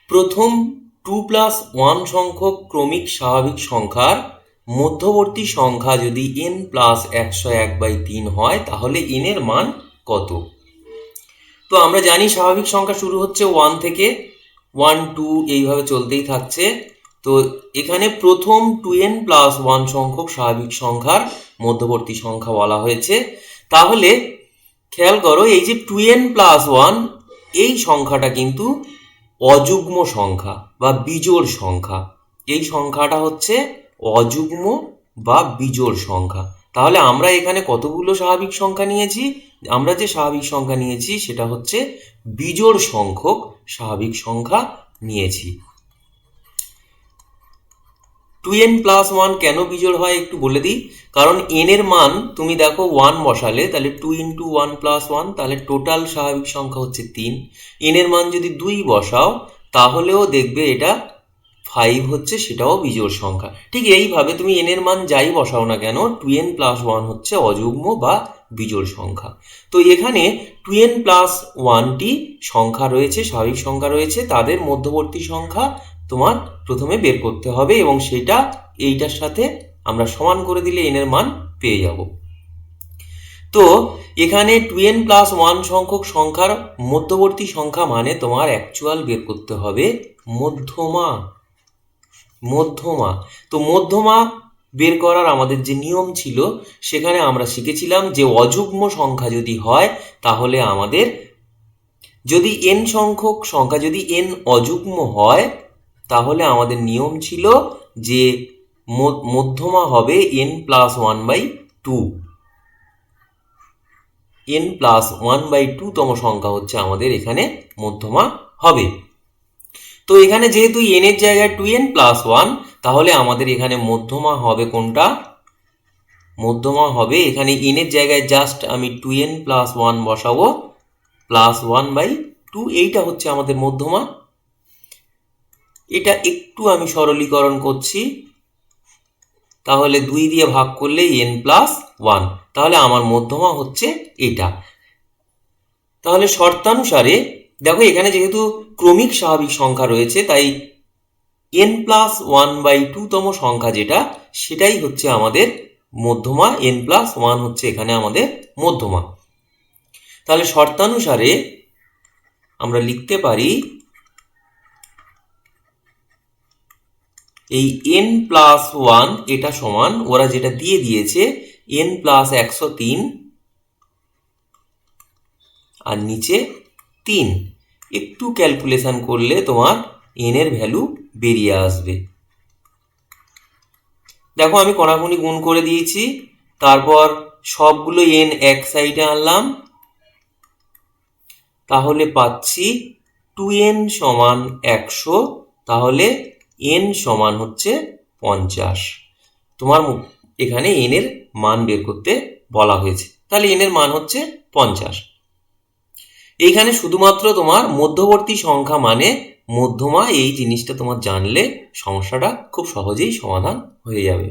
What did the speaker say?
প্রথম 2+1 সংখ্যক ক্রমিক স্বাভাবিক সংখ্যার মধ্যবর্তী সংখ্যা যদি n+101/3 হয় তাহলে n এর মান কত? তো আমরা জানি স্বাভাবিক সংখ্যা শুরু হচ্ছে 1 থেকে, 1 2 এইভাবে চলতেই থাকছে। তো এখানে প্রথম 2n+1 সংখ্যক স্বাভাবিক সংখ্যার মধ্যবর্তী সংখ্যা বলা হয়েছে। তাহলে খেয়াল করো, এই যে 2n+1 এই সংখ্যাটা কিন্তু অযুগ্ম সংখ্যা বা বিজোড় সংখ্যা। এই সংখ্যাটা হচ্ছে অযুগ্ম বা বিজোড় সংখ্যা। তাহলে আমরা এখানে কতগুলো স্বাভাবিক সংখ্যা নিয়েছি? আমরা যে স্বাভাবিক সংখ্যা নিয়েছি সেটা হচ্ছে বিজোড় সংখ্যক স্বাভাবিক সংখ্যা নিয়েছি। 2n+1 কেন বিজোড় হয় একটু বলে দিই। কারণ n এর মান তুমি দেখো 1 বসালে, তাহলে 2 × 1+1, তাহলে টোটাল স্বাভাবিক সংখ্যা হচ্ছে 3। n এর মান যদি 2 বসাও তাহলেও দেখবে এটা 5 হচ্ছে, সেটাও বিজোড় সংখ্যা। ঠিক এইভাবে তুমি n এর মান যাই বসাও না কেন, 2n+1 হচ্ছে অযুগ্ম বা বিজোড় সংখ্যা। তো এখানে 2n+1টি সংখ্যা রয়েছে, স্বাভাবিক সংখ্যা রয়েছে, তাদের মধ্যবর্তী সংখ্যা তোমার প্রথমে বের করতে হবে এবং সেটা এইটার সাথে আমরা সমান করে দিলে n এর মান পেয়ে যাব। তো এখানে 2n+1 সংখ্যক সংখ্যার মধ্যবর্তী সংখ্যা মানে তোমার অ্যাকচুয়াল বের করতে হবে মধ্যমা। তো মধ্যমা বের করার আমাদের যে নিয়ম ছিল সেখানে আমরা শিখেছিলাম যে অযুগ্ম সংখ্যা যদি হয় তাহলে আমাদের, যদি n সংখ্যক সংখ্যা যদি n অযুগ্ম হয় তাহলে আমাদের নিয়ম ছিল যে মধ্যমা হবে n+1/2। n+1/2 তম সংখ্যা হচ্ছে আমাদের এখানে মধ্যমা হবে। তো এখানে যেহেতু n এর জায়গায় 2n+1, তাহলে আমাদের এখানে মধ্যমা হবে কোনটা? মধ্যমা হবে এখানে n এর জায়গায় জাস্ট আমি 2n+1 বসাবো, +1/2, এইটা হচ্ছে আমাদের মধ্যমা। এটা একটু আমি সরলীকরণ করছি, তাহলে 2 দিয়ে ভাগ করলে n+1, তাহলে আমার মধ্যমা হচ্ছে এটা। তাহলে শর্তানুসারে দেখো এখানে যেহেতু ক্রমিক স্বাভাবিক সংখ্যা রয়েছে তাই n+1/2 তম সংখ্যা যেটা, সেটাই হচ্ছে আমাদের মধ্যমা। n+1 হচ্ছে এখানে আমাদের মধ্যমা। তাহলে শর্তানুসারে আমরা লিখতে পারি এই n+1 এটা সমান, ওরা যেটা দিয়ে দিয়েছে, n+103 আর নিচে 3। একটু ক্যালকুলেশন করলে তোমার n এর ভ্যালু বেরিয়ে আসবে। দেখো আমি কোনাকুনি গুণ করে দিয়েছি, তারপর সবগুলো n এক সাইডে আনলাম, তাহলে পাচ্ছি 2n সমান 100, তাহলে n সমান হচ্ছে 50। তোমার এখানে n এর মান বের করতে বলা হয়েছে, তাহলে n এর মান হচ্ছে 50। এইখানে শুধুমাত্র তোমার মধ্যবর্তী সংখ্যা মানে মধ্যমা, এই জিনিসটা তোমার জানলে সমস্যাটা খুব সহজেই সমাধান হয়ে যাবে।